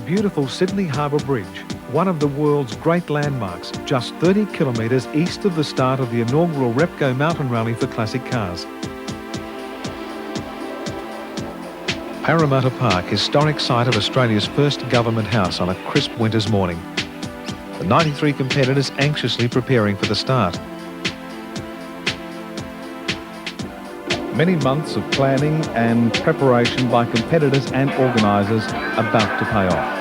beautiful Sydney Harbour Bridge, one of the world's great landmarks, just 30 kilometres east of the start of the inaugural Repco Mountain Rally for classic cars. Parramatta Park, historic site of Australia's first government house on a crisp winter's morning. The 93 competitors anxiously preparing for the start. Many months of planning and preparation by competitors and organisers about to pay off.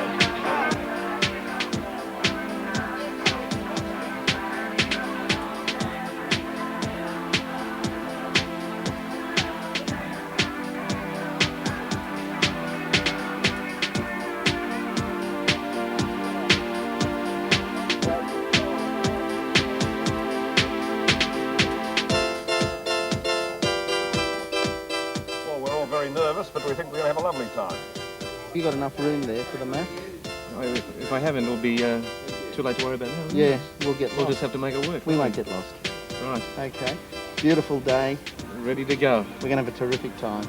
Nervous, but we think we're going to have a lovely time. You got enough room there for the map? If I haven't, it'll be too late to worry about now. Yeah, we'll get lost. We'll just have to make it work. We won't get lost. Right. Okay. Beautiful day. Ready to go. We're going to have a terrific time.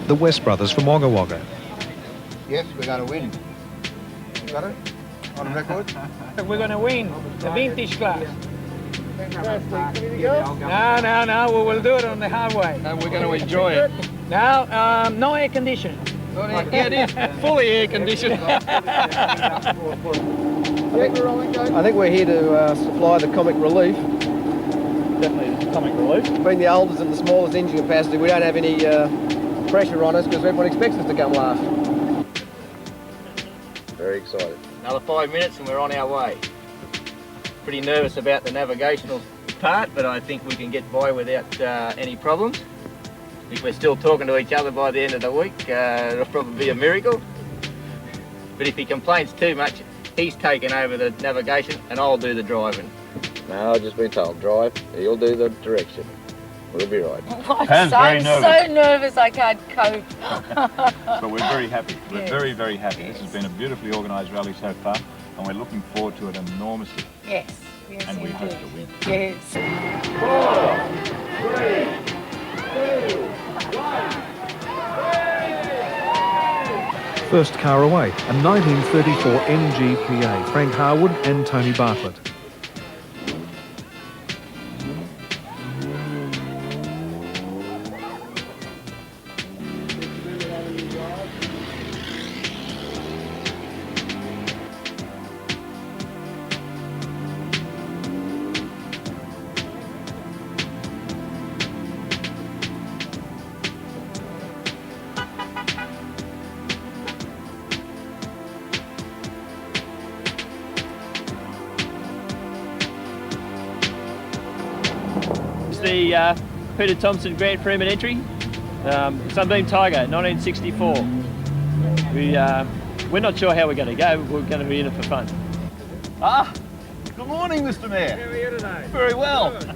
The West brothers from Wagga Wagga. Yes, we're going to win. You got it? On record? We're going to win the vintage class. Fantastic. Ready to go? No, we'll do it on the hard way. And we're going to enjoy it. Now, no air conditioning. Yeah, it is. Fully air conditioned. I think we're here to supply the comic relief. Definitely the comic relief. Being the oldest and the smallest engine capacity, we don't have any pressure on us because everyone expects us to come last. Very excited. Another 5 minutes and we're on our way. Pretty nervous about the navigational part, but I think we can get by without any problems. If we're still talking to each other by the end of the week, it'll probably be a miracle. But if he complains too much, he's taken over the navigation and I'll do the driving. No, I've just been told, drive, he'll do the direction. We'll be right. I'm so nervous I can't cope. But we're very happy. We're Yes. very, very happy. Yes. This has been a beautifully organised rally so far, and we're looking forward to it enormously. Yes, yes, And we hope indeed. to win. Yes. 4, 3, 2, 1. First car away, a 1934 NGPA, Frank Harwood and Tony Bartlett. The Peter Thompson Grant Freeman entry, Sunbeam Tiger, 1964. We're not sure how we're going to go, but we're going to be in it for fun. Good morning, Mr. Mayor. How are you today? Very well. Good.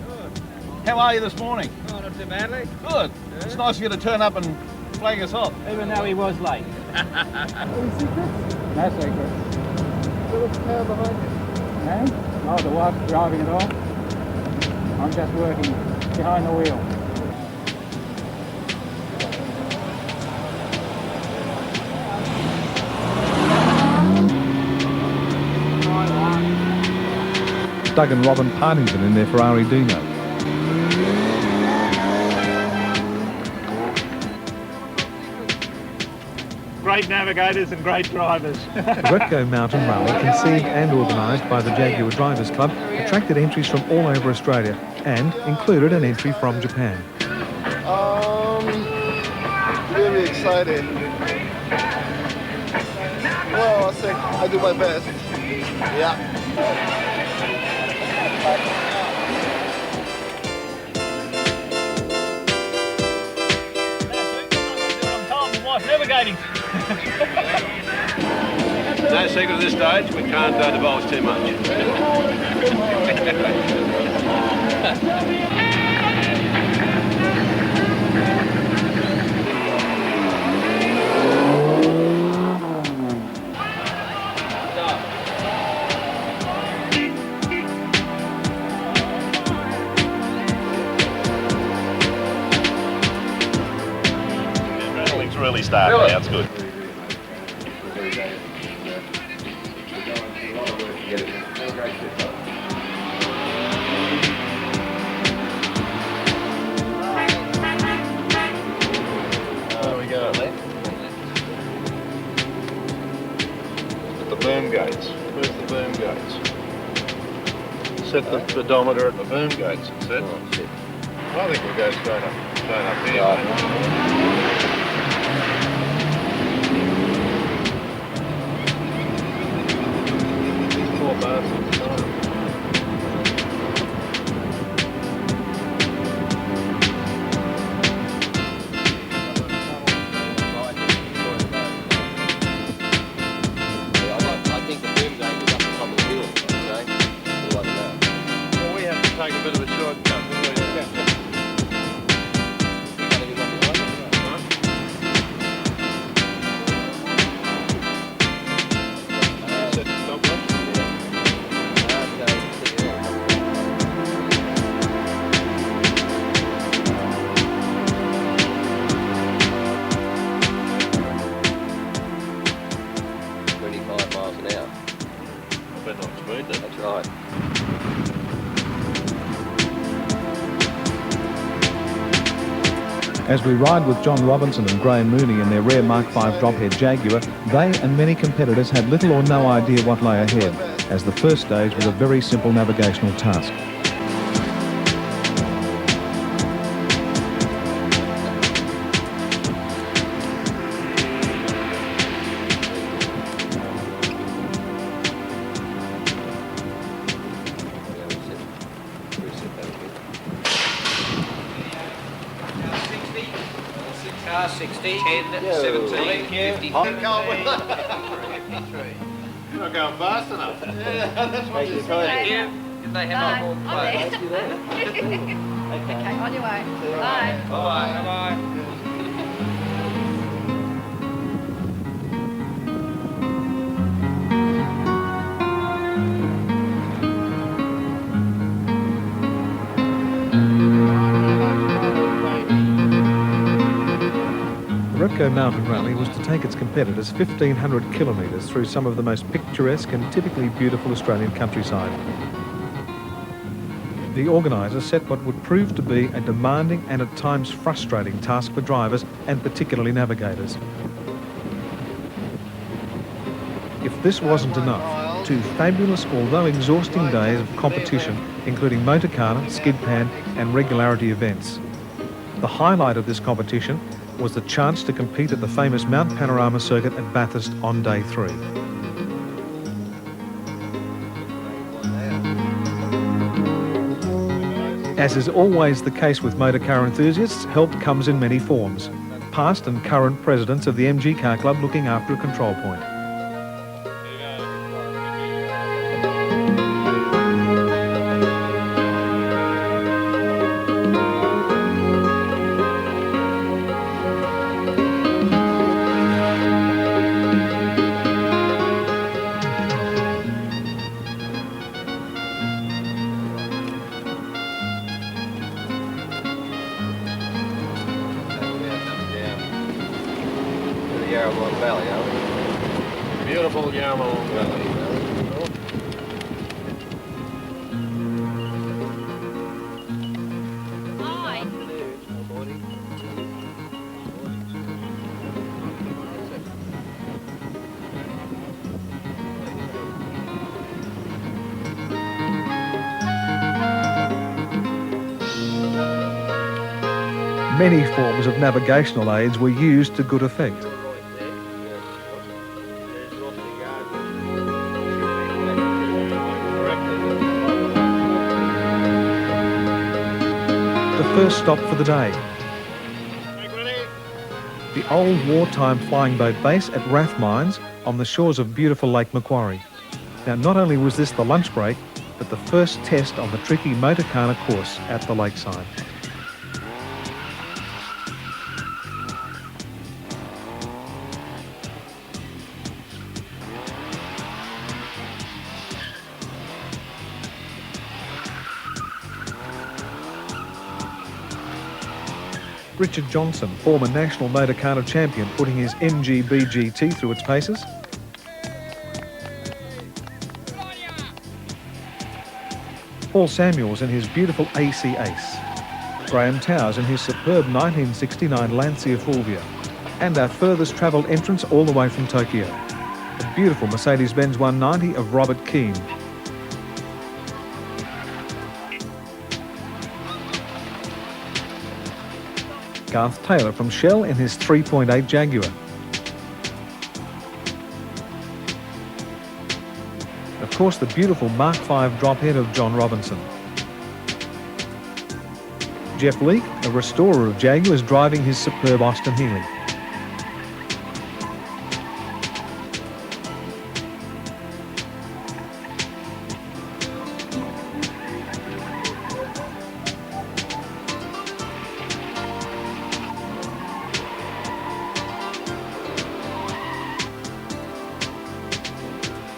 How are you this morning? Oh, not too badly. Good. It's nice of you to turn up and flag us off. Even though he was late. No secrets. What's the car behind you? Eh? Oh, the wife's driving it all. I'm just working behind the wheel. Doug and Robin Partington in their Ferrari Dino. Great navigators and great drivers. The Repco Mountain Rally, conceived and organised by the Jaguar Drivers Club, attracted entries from all over Australia and included an entry from Japan. Really excited. Well, I think I do my best. Yeah. Navigating. No secret at this stage, we can't divulge too much. Really starting now, it's good. set the pedometer at the boom gates, it said. Oh, shit. I think we'll go straight up here. Poor bastards. I think the boom gate is up the top of the hill, okay? Like that. Well, we have to take a bit of a shortcut. That's right. As we ride with John Robinson and Graham Mooney in their rare Mark V drophead Jaguar, they and many competitors had little or no idea what lay ahead, as the first stage was a very simple navigational task. Car 60, 10, 17, 50. You're not going fast enough. That's what you say. Thank you. If they have more play. Okay, on your way. Bye. Bye. Bye. The Repco Mountain Rally was to take its competitors 1,500 kilometres through some of the most picturesque and typically beautiful Australian countryside. The organisers set what would prove to be a demanding and at times frustrating task for drivers and particularly navigators. If this wasn't enough, 2 fabulous although exhausting days of competition, including motorcar, skid pad and regularity events. The highlight of this competition was the chance to compete at the famous Mount Panorama circuit at Bathurst on day 3. As is always the case with motorcar enthusiasts, help comes in many forms. Past and current presidents of the MG Car Club looking after a control point. Valley, are we? Beautiful Yarmalong Valley. Many forms of navigational aids were used to good effect. The first stop for the day. The old wartime flying boat base at Rathmines on the shores of beautiful Lake Macquarie. Now, not only was this the lunch break, but the first test on the tricky Motorcana course at the lakeside. Richard Johnson, former national Motorcana champion, putting his MGB GT through its paces. Paul Samuels in his beautiful AC Ace. Graham Towers in his superb 1969 Lancia Fulvia. And our furthest travelled entrance all the way from Tokyo. The beautiful Mercedes-Benz 190 of Robert Keane. Garth Taylor from Shell in his 3.8 Jaguar. Of course, the beautiful Mark V drophead of John Robinson. Jeff Leake, a restorer of Jaguars, driving his superb Austin Healey.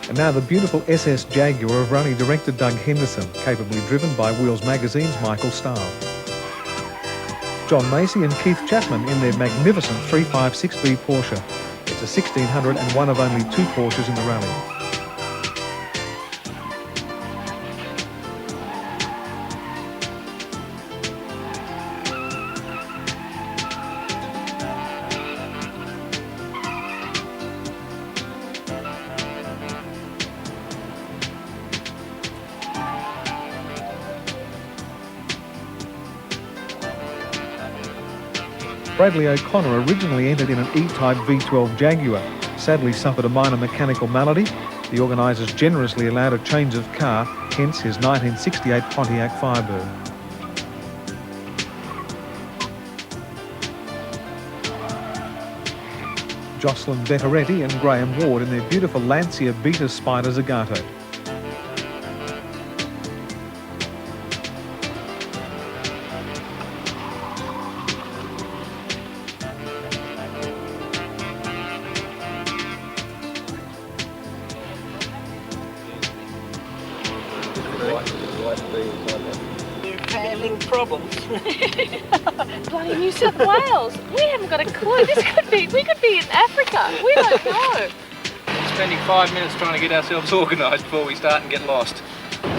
And now the beautiful SS Jaguar of rally director Doug Henderson, capably driven by Wheels Magazine's Michael Stahl. John Macy and Keith Chapman in their magnificent 356B Porsche. It's a 1600 and one of only 2 Porsches in the rally. Bradley O'Connor originally entered in an E-Type V12 Jaguar, sadly suffered a minor mechanical malady. The organisers generously allowed a change of car, hence his 1968 Pontiac Firebird. Jocelyn Vetteretti and Graham Ward in their beautiful Lancia Beta Spider Zagato. Handling problems. Bloody New South Wales. We haven't got a clue. We could be in Africa. We don't know. Spending 5 minutes trying to get ourselves organised before we start and get lost.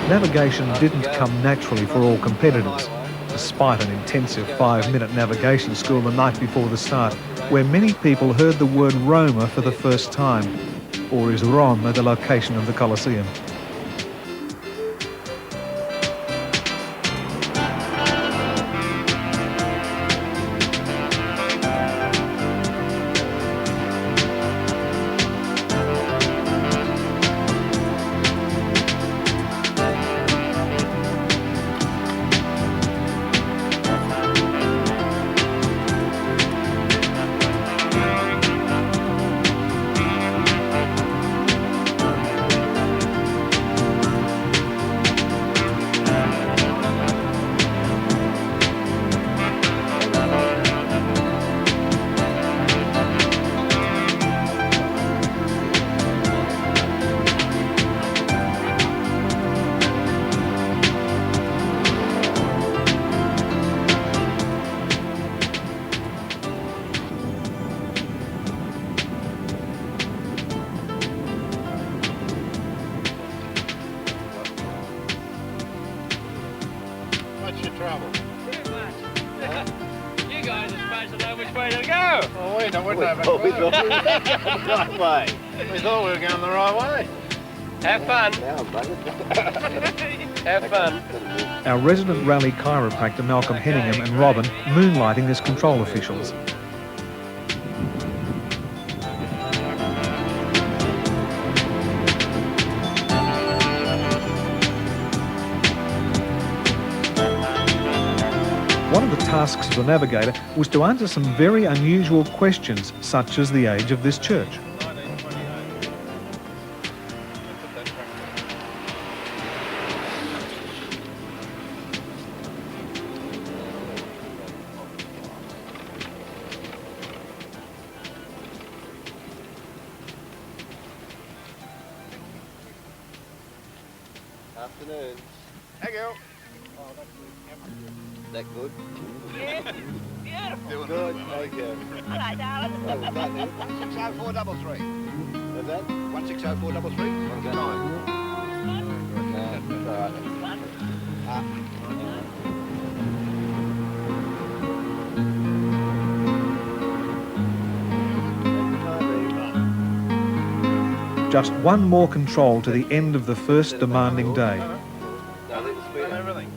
Navigation didn't come naturally for all competitors, despite an intensive 5-minute navigation school the night before the start, where many people heard the word Roma for the first time. Or is Rome the location of the Colosseum? What's your trouble? Too much. You guys are supposed to know which way to go. Oh, we wouldn't have a clue. We thought we were going the right way. We thought we were going the right way. Have fun. Have fun. Our resident rally chiropractor Malcolm Henningham and Robin moonlighting as control officials. One of the tasks of the navigator was to answer some very unusual questions, such as the age of this church. Afternoon. Thank you. That good? Yeah. Beautiful. Good, thank you. Hello, darling. 160-433. What's that? 160-433. What's that? Time. No, it's all right. Just one more control to the end of the first demanding day. Everything.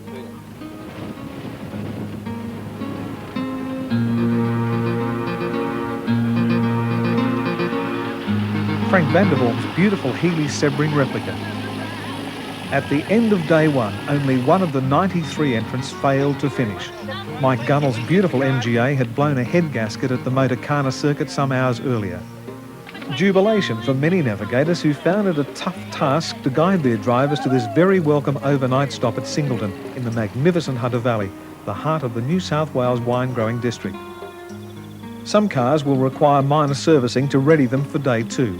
Frank van der Worm's beautiful Healy Sebring replica. At the end of day one, only one of the 93 entrants failed to finish. Mike Gunnell's beautiful MGA had blown a head gasket at the Motorcana circuit some hours earlier. Jubilation for many navigators who found it a tough task to guide their drivers to this very welcome overnight stop at Singleton in the magnificent Hunter Valley, the heart of the New South Wales wine-growing district. Some cars will require minor servicing to ready them for day two.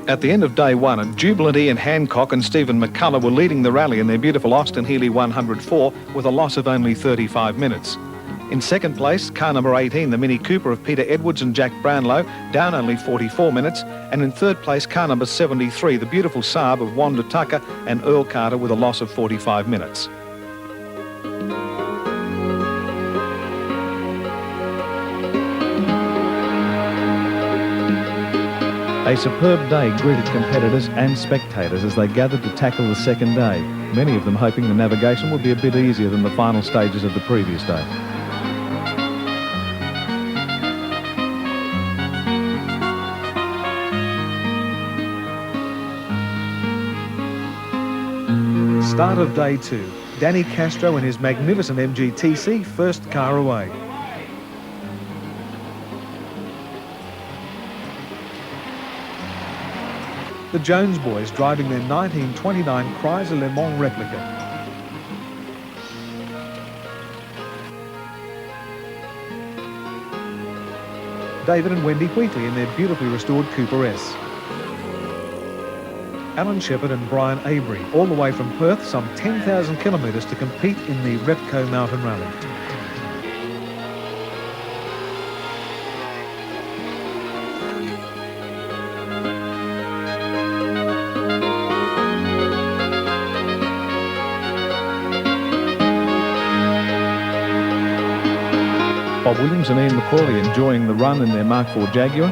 At the end of day one, jubilant Ian Hancock and Stephen McCullough were leading the rally in their beautiful Austin Healey 104 with a loss of only 35 minutes. In second place, car number 18, the Mini Cooper of Peter Edwards and Jack Brownlow, down only 44 minutes. And in third place, car number 73, the beautiful Saab of Wanda Tucker and Earl Carter with a loss of 45 minutes. A superb day greeted competitors and spectators as they gathered to tackle the second day, many of them hoping the navigation would be a bit easier than the final stages of the previous day. Start of day two, Danny Castro and his magnificent MGTC, first car away. The Jones boys driving their 1929 Chrysler Le Mans replica. David and Wendy Wheatley in their beautifully restored Cooper S. Alan Shepherd and Brian Avery, all the way from Perth, some 10,000 kilometres to compete in the Repco Mountain Rally. Bob Williams and Ian McCauley enjoying the run in their Mark IV Jaguar.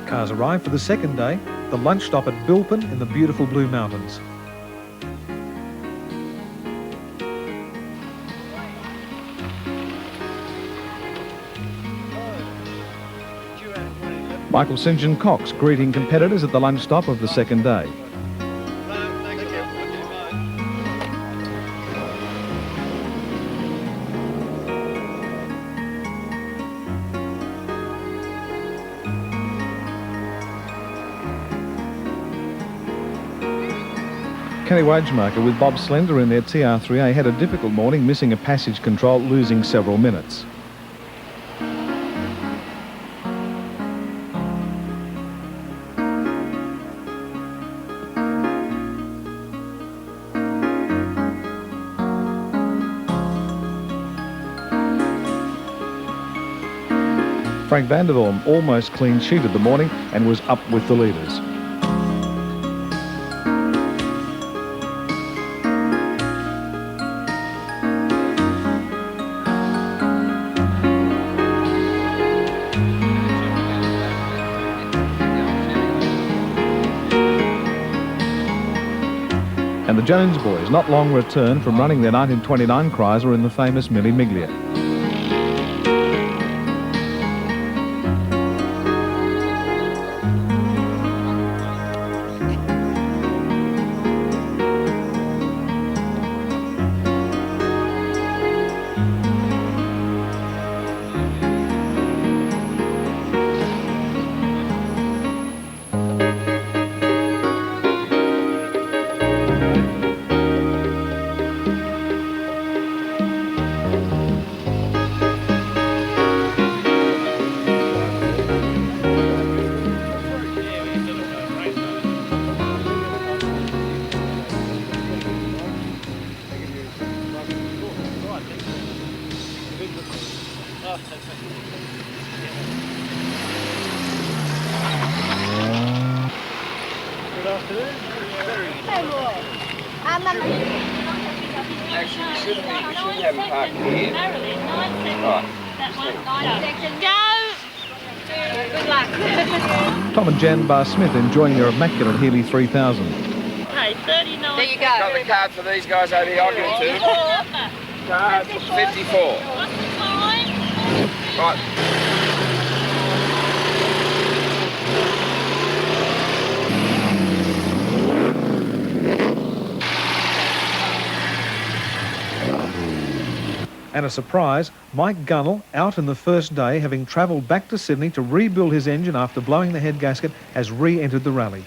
Cars arrived for the second day, the lunch stop at Bilpin in the beautiful Blue Mountains. Michael St. John Cox greeting competitors at the lunch stop of the second day. Kenny Wagemaker with Bob Slender in their TR3A had a difficult morning, missing a passage control, losing several minutes. Frank van der Worm almost clean sheeted the morning and was up with the leaders. the Jones boys not long returned from running their 1929 Chrysler in the famous Mille Miglia. Actually, you shouldn't have him parked here. Good luck. Tom and Jan Barr-Smith enjoying their immaculate Healy 3000. Okay, 39. There you go. Got the card for these guys over here. I'll give it to you. Card 54. What's the time? Right. And a surprise, Mike Gunnell, out in the first day, having travelled back to Sydney to rebuild his engine after blowing the head gasket, has re-entered the rally.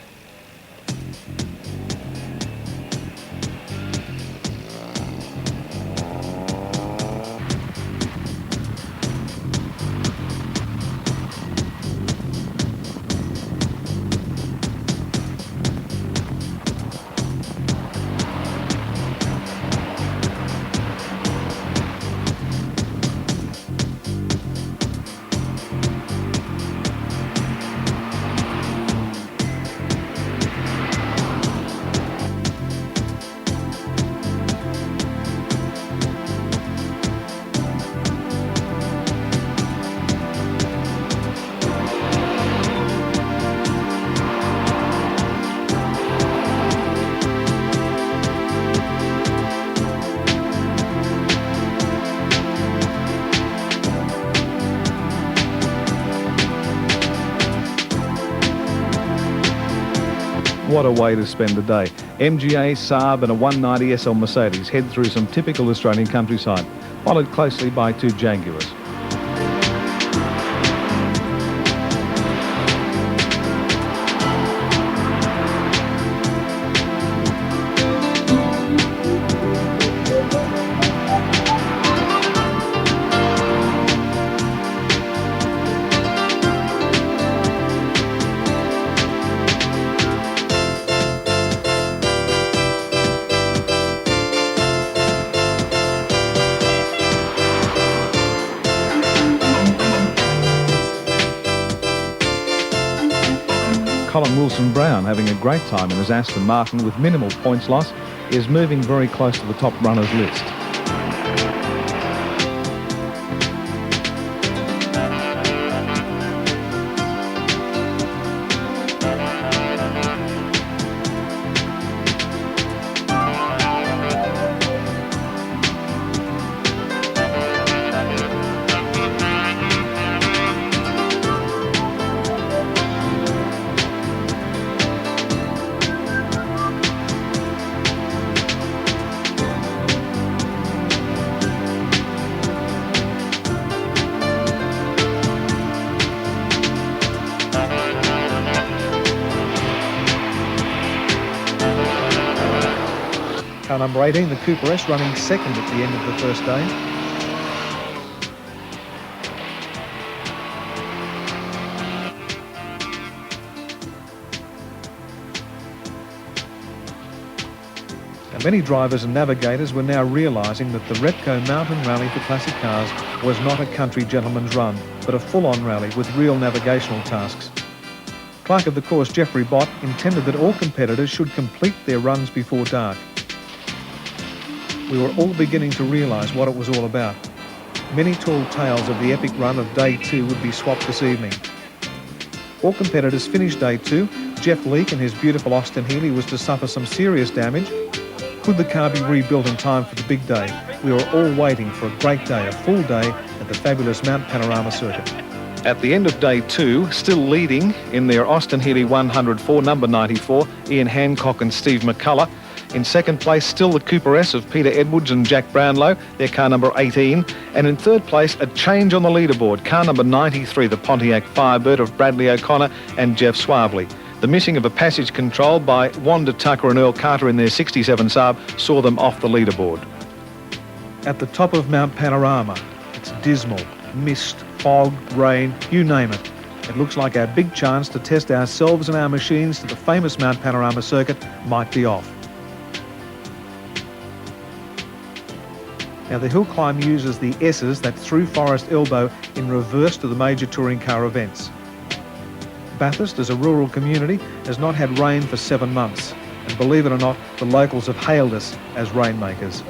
What a way to spend the day. MGA, Saab and a 190 SL Mercedes head through some typical Australian countryside, followed closely by two Jaguars. Colin Wilson-Brown, having a great time in his Aston Martin with minimal points loss, is moving very close to the top runners list. Car number 18, the Cooper S, running second at the end of the first day. Now, many drivers and navigators were now realising that the Repco Mountain Rally for classic cars was not a country gentleman's run, but a full-on rally with real navigational tasks. Clerk of the course Geoffrey Bott intended that all competitors should complete their runs before dark. We were all beginning to realise what it was all about. Many tall tales of the epic run of Day 2 would be swapped this evening. All competitors finished Day 2. Jeff Leake and his beautiful Austin Healey was to suffer some serious damage. Could the car be rebuilt in time for the big day? We were all waiting for a great day, a full day at the fabulous Mount Panorama circuit. At the end of day 2, still leading in their Austin Healey 104, number 94, Ian Hancock and Steve McCullough. In second place, still the Cooper S of Peter Edwards and Jack Brownlow, their car number 18. And in third place, a change on the leaderboard, car number 93, the Pontiac Firebird of Bradley O'Connor and Jeff Swavely. The missing of a passage control by Wanda Tucker and Earl Carter in their 67 Saab saw them off the leaderboard. At the top of Mount Panorama, it's dismal. Mist, fog, rain, you name it. It looks like our big chance to test ourselves and our machines to the famous Mount Panorama circuit might be off. Now the hill climb uses the S's, that through forest elbow, in reverse to the major touring car events. Bathurst, as a rural community, has not had rain for 7 months, and believe it or not, the locals have hailed us as rainmakers.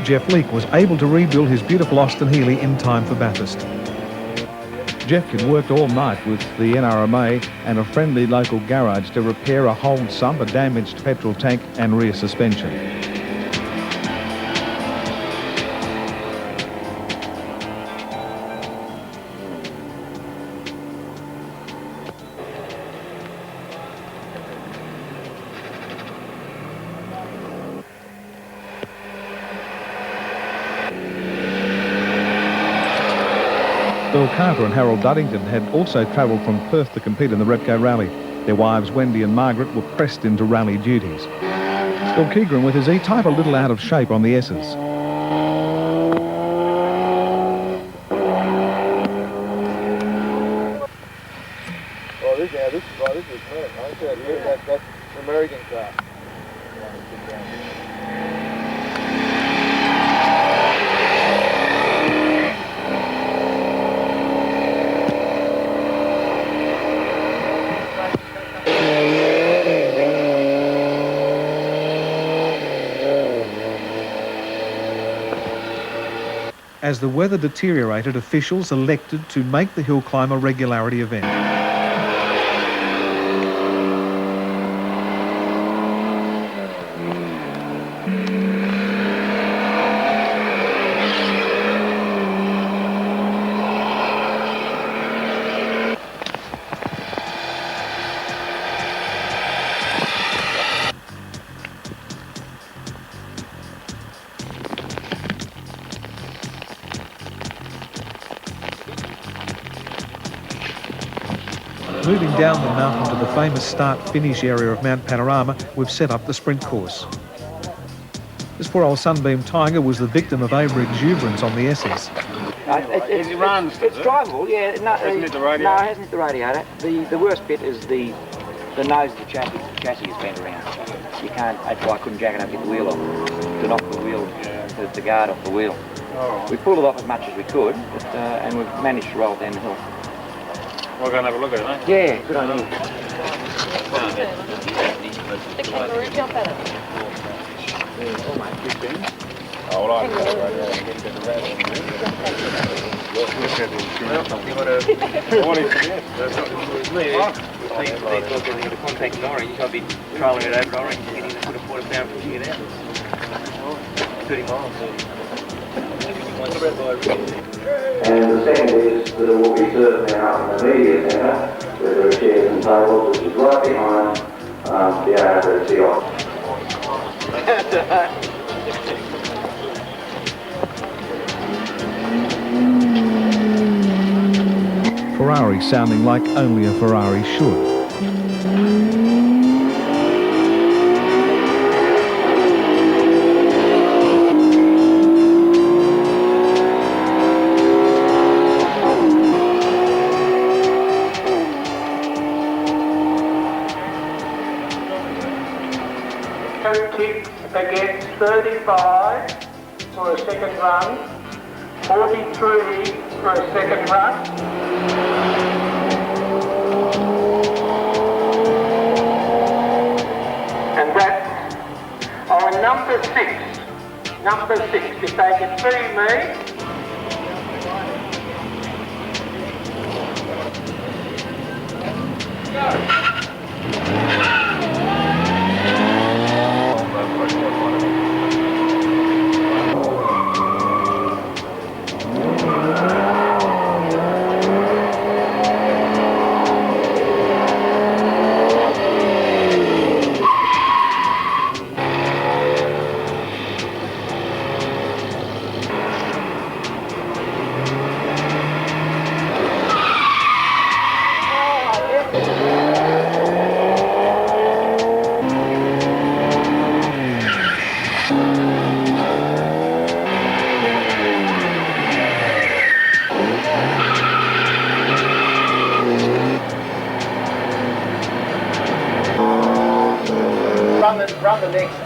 Jeff Leake was able to rebuild his beautiful Austin Healey in time for Bathurst. Jeff had worked all night with the NRMA and a friendly local garage to repair a hold sump, a damaged petrol tank and rear suspension. Earl Carter and Harold Duddington had also travelled from Perth to compete in the Repco Rally. Their wives Wendy and Margaret were pressed into rally duties. Bill Keegren with his E-Type a little out of shape on the S's. Oh, this is Perth. That's the American car. As the weather deteriorated, officials elected to make the hill climb a regularity event. Moving down the mountain to the famous start-finish area of Mount Panorama, we've set up the sprint course. This poor old Sunbeam Tiger was the victim of over-exuberance on the S's. It runs. It's drivable, yeah. No, hasn't hit the radiator? No, it hasn't hit the radiator. The worst bit is the nose of the chassis. The chassis is bent around. You can't. That's why I couldn't jack it up, get the wheel off. To knock the wheel, the guard off the wheel. Oh. We pulled it off as much as we could, but, and we've managed to roll it down the hill. We're going to have a look at it, eh? Yeah, good idea. The kangaroo jump at it. Almost 15. Oh, well, I've got it right there. Get the rat. Look at it. I want it to get. That's not as me. We've got a contact in orange. I'll be trolling it over orange and getting to put a quarter-pound pushing it out. 30 miles. And the second is that it will be served now in the media centre, where there are chairs and tables, which is right behind the ARC office. Ferrari sounding like only a Ferrari should. 2 ticks against 35 for a second run, 43 for a second run. And that's on number 6. Number 6, if they can see me. Run the next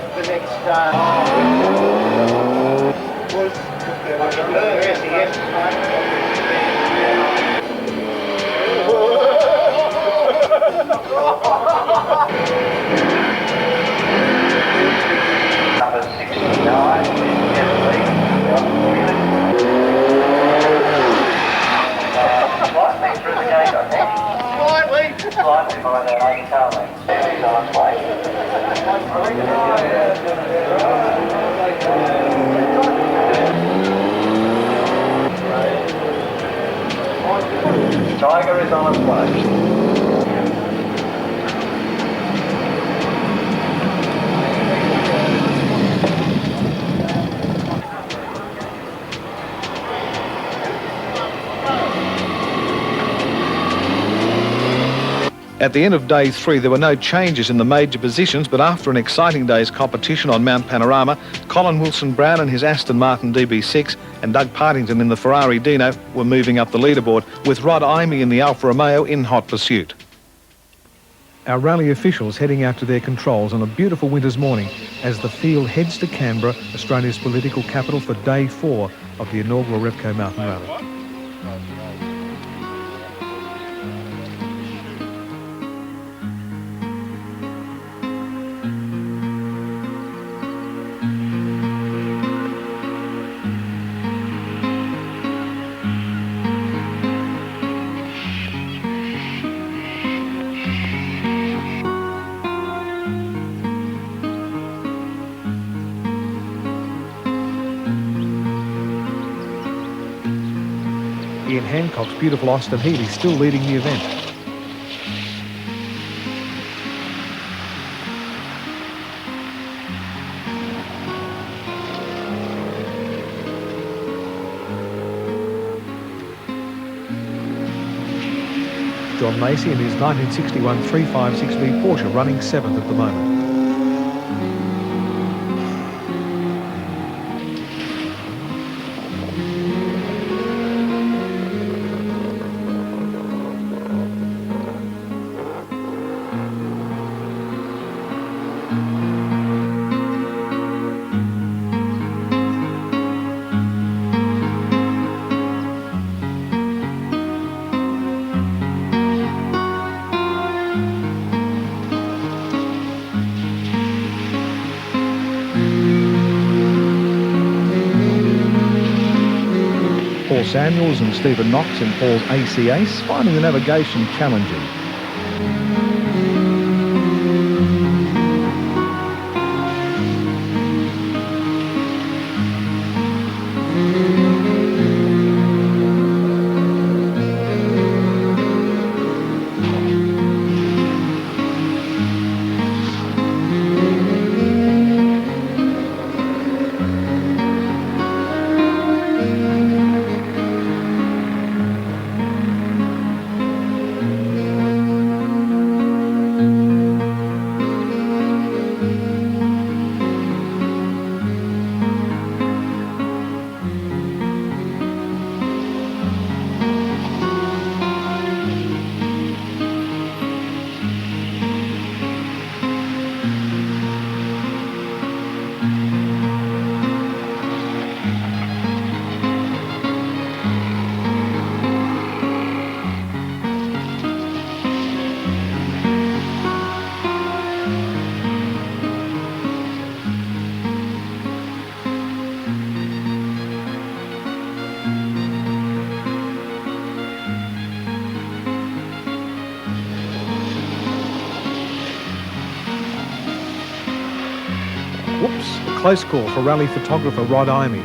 Number 69, slightly through the gate, I think. Slightly behind that lane car lane. He's on its way. Tiger is on its way. At the end of day 3, there were no changes in the major positions, but after an exciting day's competition on Mount Panorama, Colin Wilson-Brown in his Aston Martin DB6 and Doug Partington in the Ferrari Dino were moving up the leaderboard, with Rod Imey in the Alfa Romeo in hot pursuit. Our rally officials heading out to their controls on a beautiful winter's morning as the field heads to Canberra, Australia's political capital, for day 4 of the inaugural Repco Mountain Rally. Ian Hancock's beautiful Austin Healey still leading the event. John Macy in his 1961 356V Porsche running 7th at the moment. Paul Samuels and Stephen Knox in Paul's AC Ace, finding the navigation challenging. Whoops, a close call for rally photographer Rod Imey.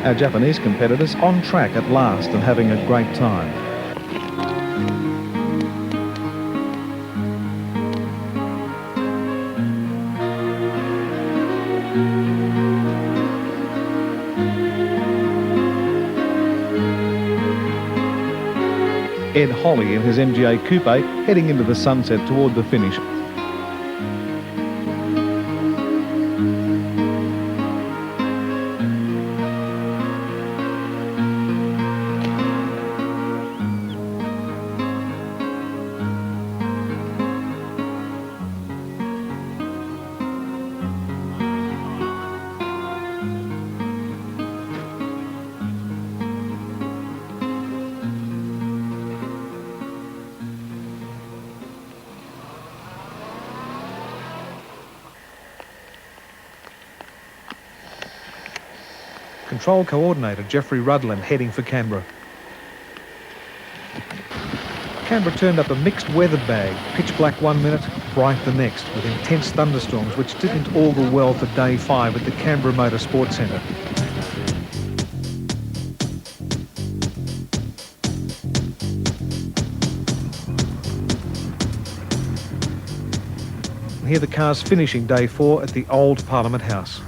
Our Japanese competitors on track at last and having a great time. Ed Holly in his MGA Coupe heading into the sunset toward the finish. Control coordinator Jeffrey Rudland heading for Canberra. Canberra turned up a mixed weather bag, pitch black 1 minute, bright the next, with intense thunderstorms which didn't augur well for day 5 at the Canberra Motor Sports Centre. Here the cars finishing day 4 at the old Parliament House.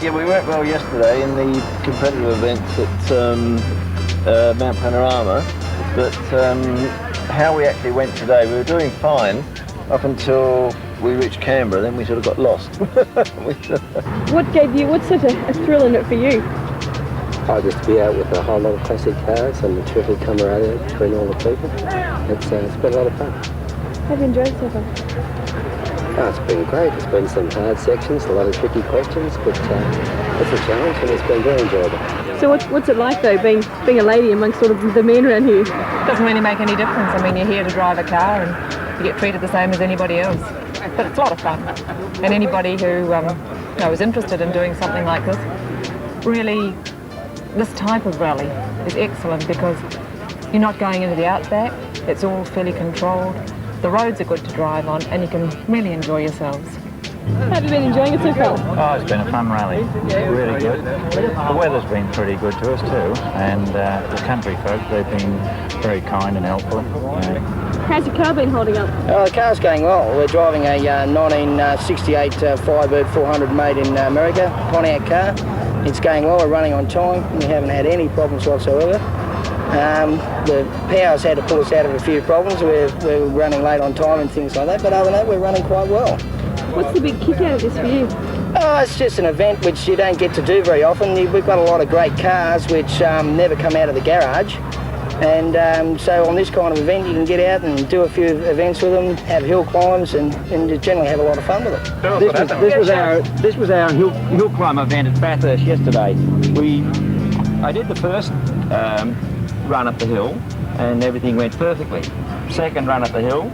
Yeah, we went well yesterday in the competitive events at Mount Panorama, but how we actually went today, we were doing fine up until we reached Canberra, then we sort of got lost. What's such a thrill in it for you? Just to be out with a whole lot of classic cars and the terrific camaraderie between all the people. It's been a lot of fun. Have you enjoyed it so far? Oh, it's been great. It's been some hard sections, a lot of tricky questions, but it's a challenge and it's been very enjoyable. So what's it like though, being a lady amongst sort of the men around here? Doesn't really make any difference. I mean, you're here to drive a car and you get treated the same as anybody else. But it's a lot of fun. And anybody who is interested in doing something like this, really, this type of rally is excellent because you're not going into the outback. It's all fairly controlled. the roads are good to drive on, and you can really enjoy yourselves. Have you been enjoying it so far? Oh, it's been a fun rally. Really good. The weather's been pretty good to us too, and the country folk, they've been very kind and helpful. How's your car been holding up? The car's going well. We're driving a 1968 Firebird 400 made in America, Pontiac car. It's going well, we're running on time. We haven't had any problems whatsoever. The power's had to pull us out of a few problems. We're running late on time and things like that, but other than that, we're running quite well. What's the big kick out of this for you? Oh, it's just an event which you don't get to do very often. We've got a lot of great cars which never come out of the garage. And so on this kind of event, you can get out and do a few events with them, have hill climbs, and generally have a lot of fun with it. This was our hill climb event at Bathurst yesterday. I did the first run up the hill, and everything went perfectly. Second run up the hill,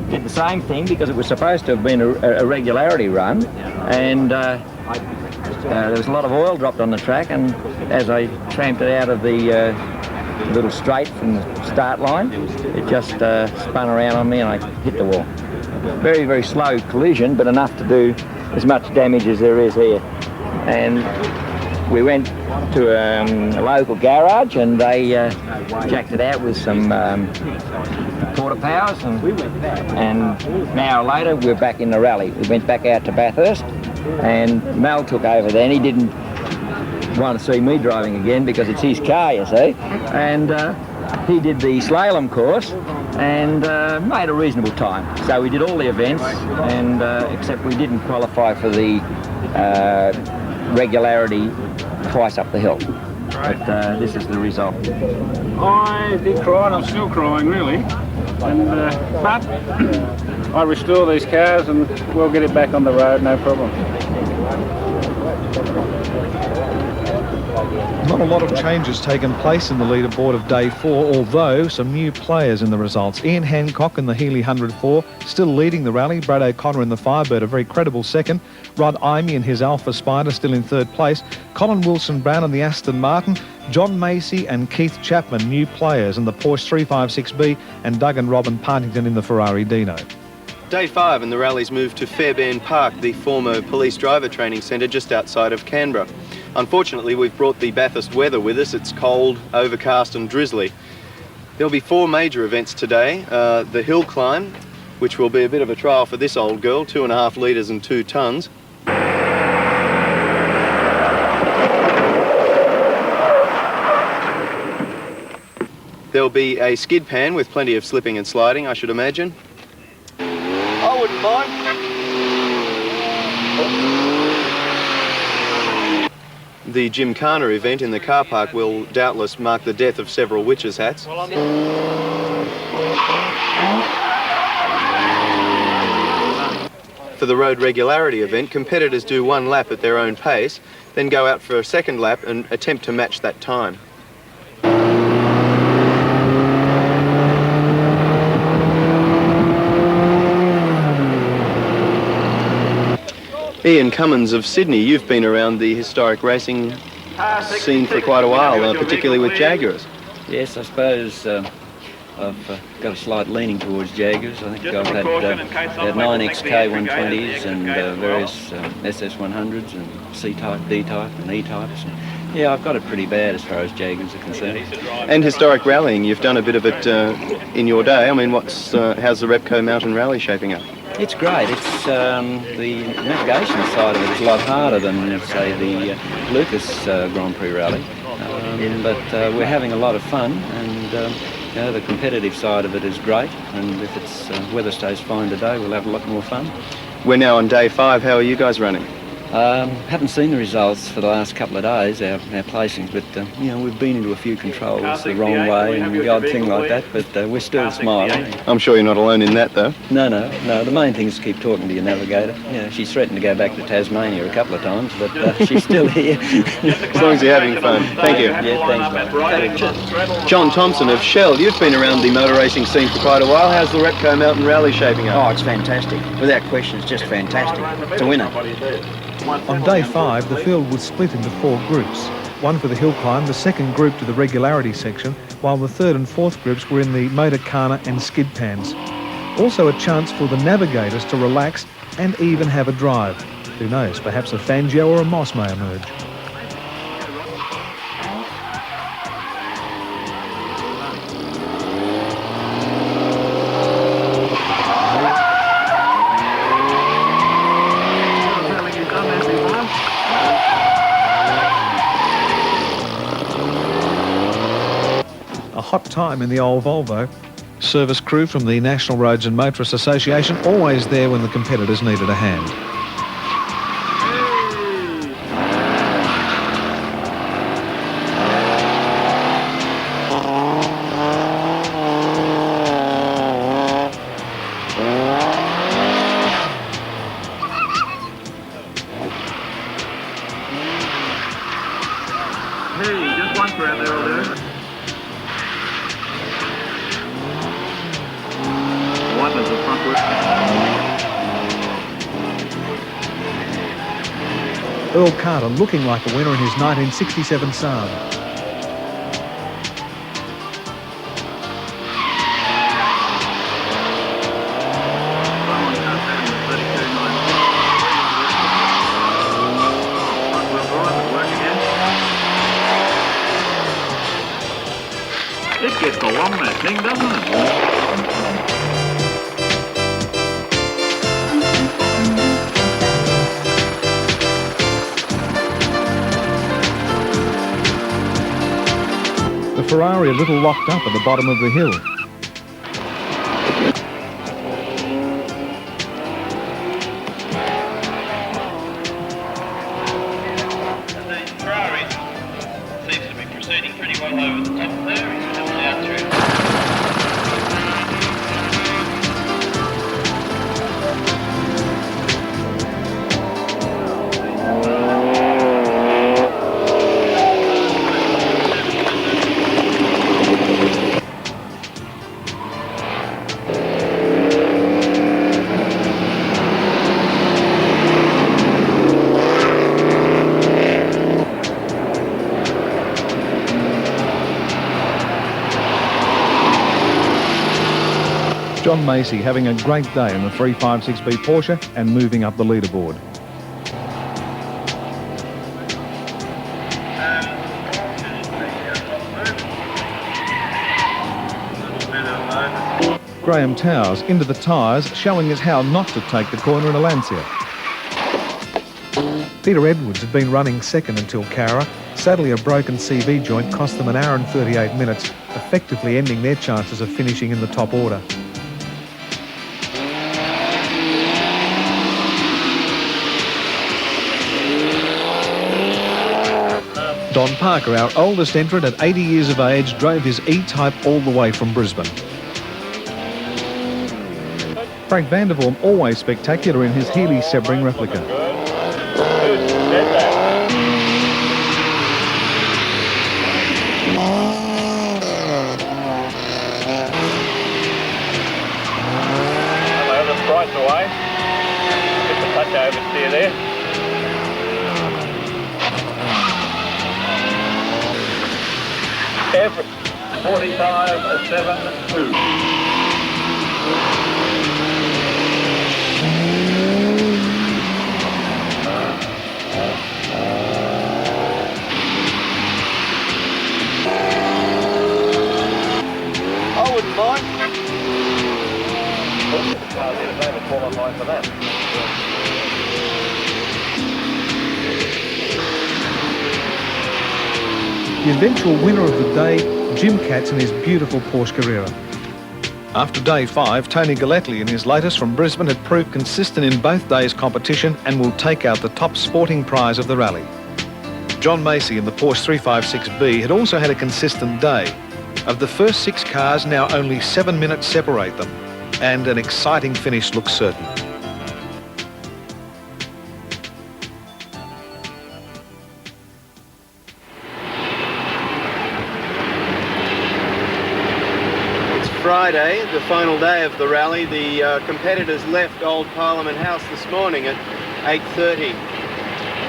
did the same thing because it was supposed to have been a regularity run, and there was a lot of oil dropped on the track, and as I tramped it out of the little straight from the start line, it just spun around on me and I hit the wall. Very, very slow collision, but enough to do as much damage as there is here. And we went to a local garage and they jacked it out with some quarter powers, and an hour later we're back in the rally. We went back out to Bathurst and Mel took over then. He didn't want to see me driving again because it's his car, you see, and he did the slalom course and made a reasonable time. So we did all the events, and except we didn't qualify for the regularity twice up the hill. But this is the result. I did cry, and I'm still crying really, and but I restore these cars and we'll get it back on the road, no problem. Not a lot of changes taken place in the leaderboard of day 4, although some new players in the results. Ian Hancock in the Healy 104, still leading the rally. Brad O'Connor in the Firebird, a very credible second. Rod Imey in his Alpha Spider, still in third place. Colin Wilson-Brown in the Aston Martin. John Macy and Keith Chapman, new players in the Porsche 356B, and Doug and Robin Partington in the Ferrari Dino. Day 5 and the rally's moved to Fairbairn Park, the former police driver training centre just outside of Canberra. Unfortunately, we've brought the Bathurst weather with us. It's cold, overcast and drizzly. There'll be 4 major events today. The hill climb, which will be a bit of a trial for this old girl, 2.5 litres and 2 tonnes. There'll be a skid pan with plenty of slipping and sliding, I should imagine. I wouldn't mind. The Gymkhana event in the car park will doubtless mark the death of several witches' hats. For the road regularity event, competitors do 1 lap at their own pace, then go out for a second lap and attempt to match that time. Ian Cummins of Sydney, you've been around the historic racing scene for quite a while, particularly with Jaguars. Yes, I suppose I've got a slight leaning towards Jaguars. I think I've had 9XK 120s and various SS 100s and C-type, D-type and E-types. Yeah, I've got it pretty bad as far as Jaguars are concerned. And historic rallying, you've done a bit of it in your day. I mean, how's the Repco Mountain Rally shaping up? It's great. It's the navigation side of it is a lot harder than, say, the Lucas Grand Prix Rally. But we're having a lot of fun, and the competitive side of it is great. And if it's weather stays fine today, we'll have a lot more fun. We're now on day 5. How are you guys running? Haven't seen the results for the last couple of days, our placings, but we've been into a few controls the wrong way and the odd thing like that, but we're still smiling. I'm sure you're not alone in that, though. No. The main thing is to keep talking to your navigator. She's threatened to go back to Tasmania a couple of times, but she's still here. As long as you're having fun. Thank you. Yeah, thanks, mate. John Thompson of Shell, you've been around the motor racing scene for quite a while. How's the Repco Mountain Rally shaping up? Oh, it's fantastic. Without question, it's just fantastic. It's a winner. On day 5, the field was split into 4 groups. One for the hill climb, the second group to the regularity section, while the third and fourth groups were in the motor kana and skid pans. Also a chance for the navigators to relax and even have a drive. Who knows, perhaps a Fangio or a Moss may emerge. A hot time in the old Volvo. Service crew from the National Roads and Motorists Association always there when the competitors needed a hand. Hey, just one around there, will do. One is the front wheel. Earl Carter looking like a winner in his 1967 Saab. It gets along that thing, doesn't it? The Ferrari a little locked up at the bottom of the hill. The Ferrari seems to be proceeding pretty well over the top there. He's coming down through. John Macy having a great day in the 356B Porsche and moving up the leaderboard. Graham Towers into the tyres, showing us how not to take the corner in a Lancia. Peter Edwards had been running second until Cara. Sadly, a broken CV joint cost them 1 hour and 38 minutes, effectively ending their chances of finishing in the top order. Don Parker, our oldest entrant at 80 years of age, drove his E-Type all the way from Brisbane. Frank Vandervorm, always spectacular in his Healy Sebring replica. Hello, the sprite's away. Get the touch oversteer there. Everett, 45.72. I wouldn't mind. They would qualify for that. The eventual winner of the day, Jim Katz in his beautiful Porsche Carrera. After day 5, Tony Galletli in his latest from Brisbane had proved consistent in both days' competition and will take out the top sporting prize of the rally. John Macy in the Porsche 356B had also had a consistent day. Of the first 6 cars, now only 7 minutes separate them, and an exciting finish looks certain. Friday, the final day of the rally. The competitors left Old Parliament House this morning at 8:30.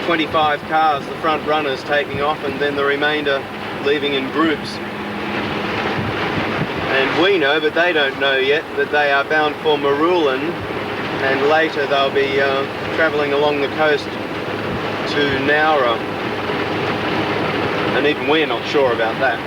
25 cars, the front runners taking off, and then the remainder leaving in groups. And we know, but they don't know yet, that they are bound for Marulan, and later they'll be travelling along the coast to Nowra. And even we're not sure about that.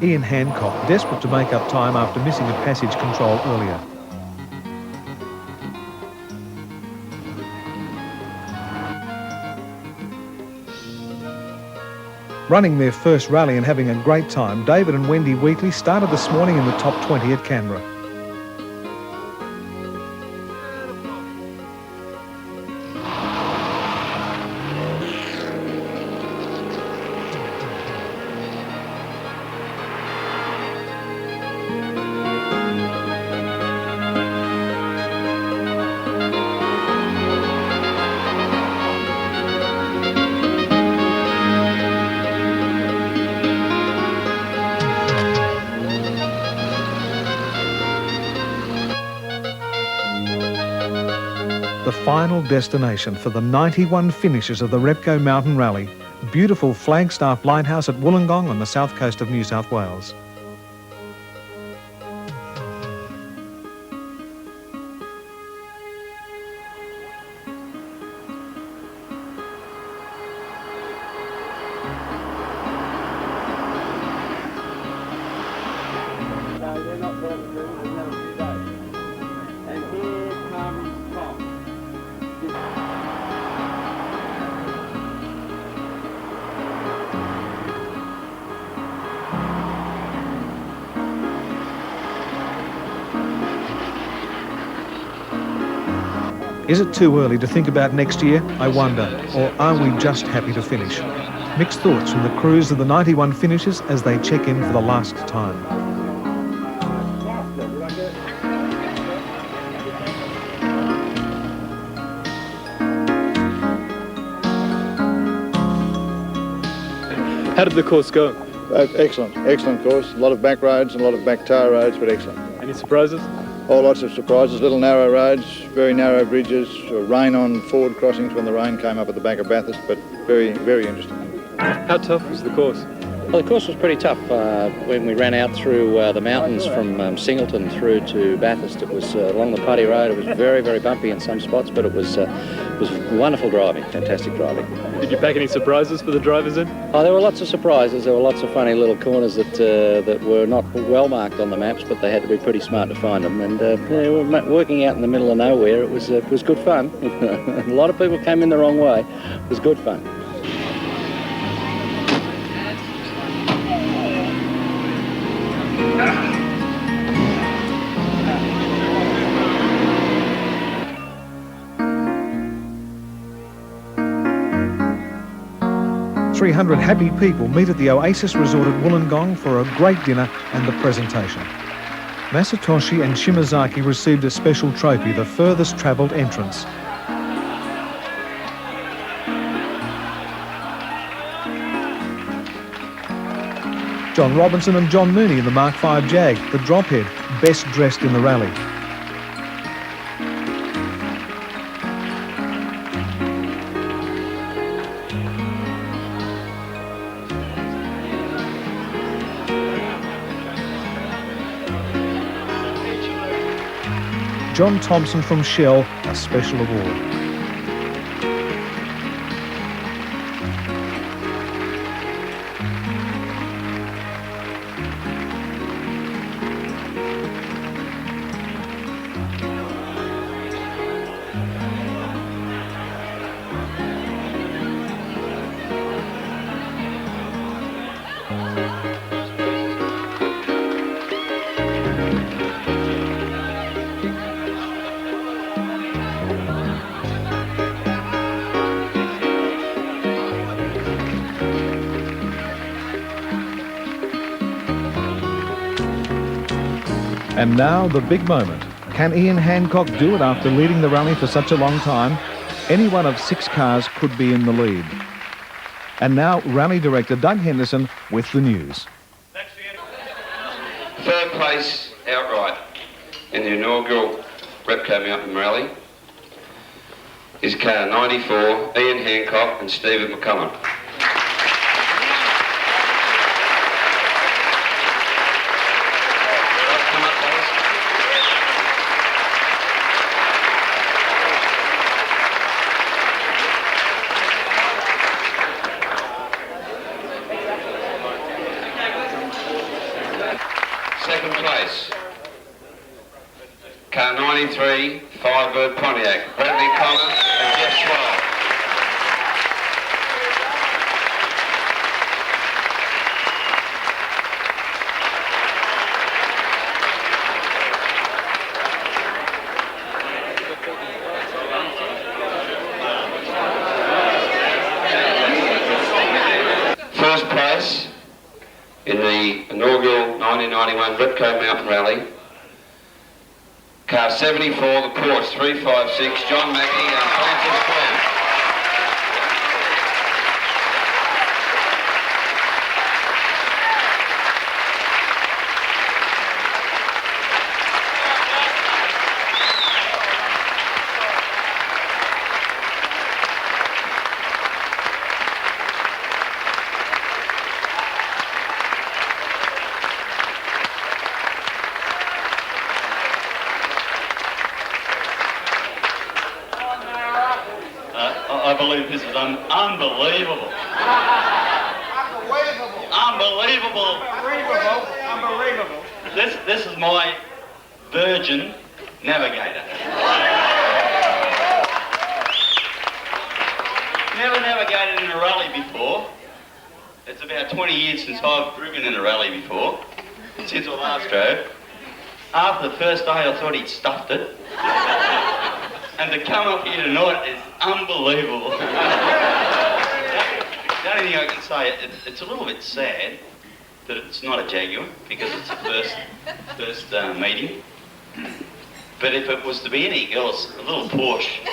Ian Hancock, desperate to make up time after missing a passage control earlier. Running their first rally and having a great time, David and Wendy Wheatley started this morning in the top 20 at Canberra. The final destination for the 91 finishers of the Repco Mountain Rally, beautiful Flagstaff Lighthouse at Wollongong on the south coast of New South Wales. Is it too early to think about next year, I wonder, or are we just happy to finish? Mixed thoughts from the crews of the 91 finishers as they check in for the last time. How did the course go? Excellent, excellent course. A lot of back roads and a lot of back tar roads, but excellent. Any surprises? Oh, lots of surprises. Little narrow roads, very narrow bridges, rain on forward crossings when the rain came up at the back of Bathurst, but very, very interesting. How tough was the course? Well, the course was pretty tough. When we ran out through the mountains from Singleton through to Bathurst, it was along the Putty Road. It was very, very bumpy in some spots, but it was wonderful driving, fantastic driving. Did you pack any surprises for the drivers in? Oh, there were lots of surprises. There were lots of funny little corners that were not well marked on the maps, but they had to be pretty smart to find them. And we were working out in the middle of nowhere. It was good fun. A lot of people came in the wrong way. It was good fun. .300 happy people meet at the Oasis Resort at Wollongong for a great dinner and the presentation. Masatoshi and Shimazaki received a special trophy, the furthest travelled entrants. John Robinson and John Mooney in the Mark V Jag, the drophead, best dressed in the rally. John Thompson from Shell, a special award. And now the big moment. Can Ian Hancock do it after leading the rally for such a long time? Any one of 6 cars could be in the lead. And now rally director Doug Henderson with the news. Third place outright in the inaugural Repco Mountain Rally is car 94, Ian Hancock and Stephen McCullum. Second place, car 93, Firebird Pontiac, Bradley Collins and Jeff Swell. First place in the inaugural 1991 Repco Mountain Rally, car 74, the Porsche 356, John Mackey and Francis Brown. I believe this is unbelievable. Unbelievable. Unbelievable. This is my Virgin Navigator. Never navigated in a rally before. It's about 20 years since I've driven in a rally before, since I last drove. After the first day I thought he'd stuffed it. And to come up here tonight is unbelievable. The only thing I can say, it's a little bit sad that it's not a Jaguar because it's the first meeting. But if it was to be anything else, a little Porsche.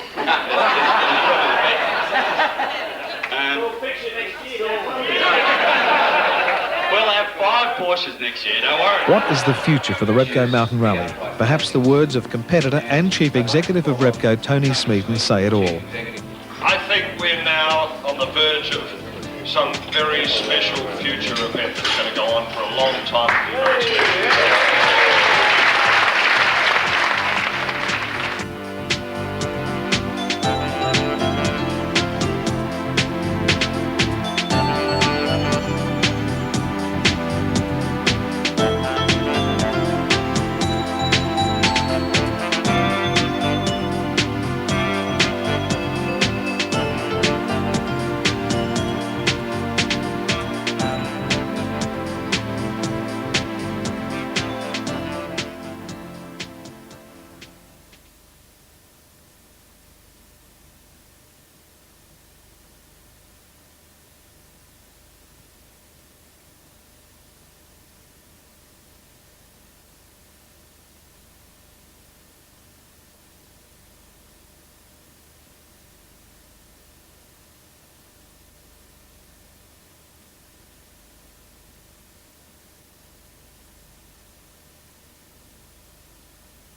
We'll have 5 Porsches next year, don't worry. What is the future for the Repco Mountain Rally? Perhaps the words of competitor and Chief Executive of Repco, Tony Smeaton, say it all. I think we're now on the verge of some very special future event that's going to go on for a long time.